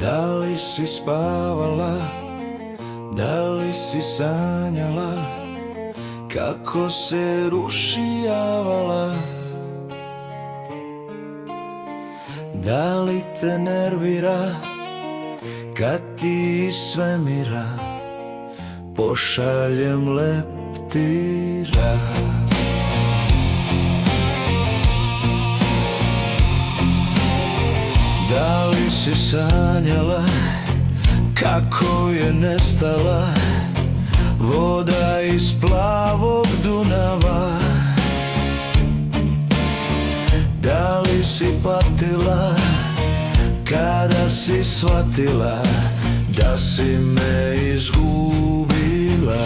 Da li si spavala, da li si sanjala, kako se ruši Avala? Da li te nervira, kad ti iz svemira pošaljem leptira? Da li si sanjala, kako je nestala voda iz plavog Dunava? Da li si patila, kada si shvatila da si me izgubila?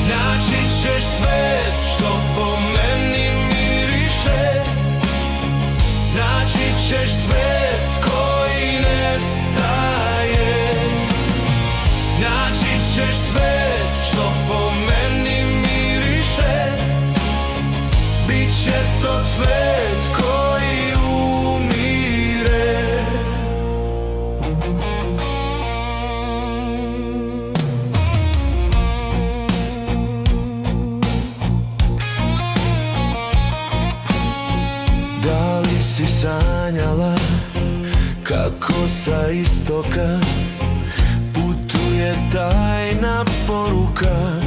Naći ćeš svet što po meni miriše, naći ćeš svet koji nestaje, naći ćeš svet što po meni miriše, bit će to cvet koji umire. Da li si sanjala, kako sa istoka putuje tajna poruka?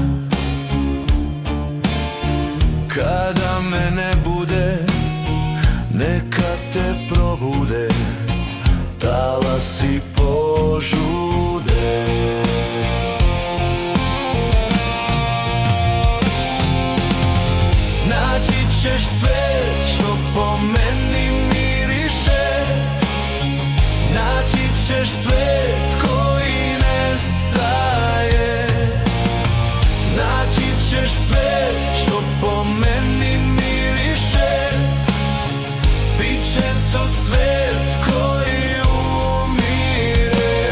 Kada me ne bude, neka te probude talasi požude. Naći ćeš cvet što po meni miriše, naći ćeš cvet koji nestaje, naći ćeš cvet što po meni miriše, bit će to cvet koji umire.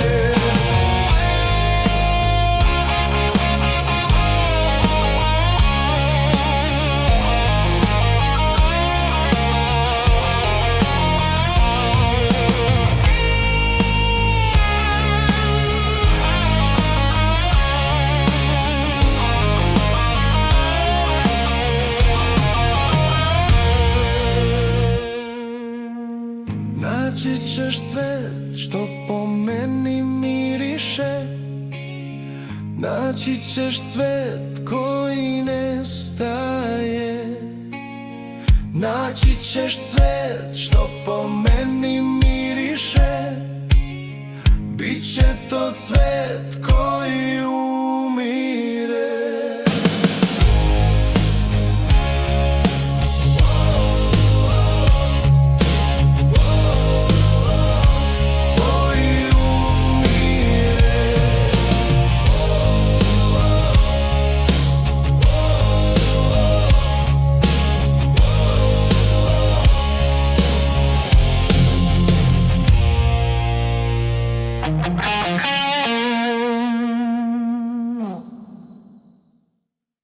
Naći ćeš cvet što po meni miriše, naći ćeš cvet koji nestaje, naći ćeš cvet što po meni miriše, bit će to cvet koji umire.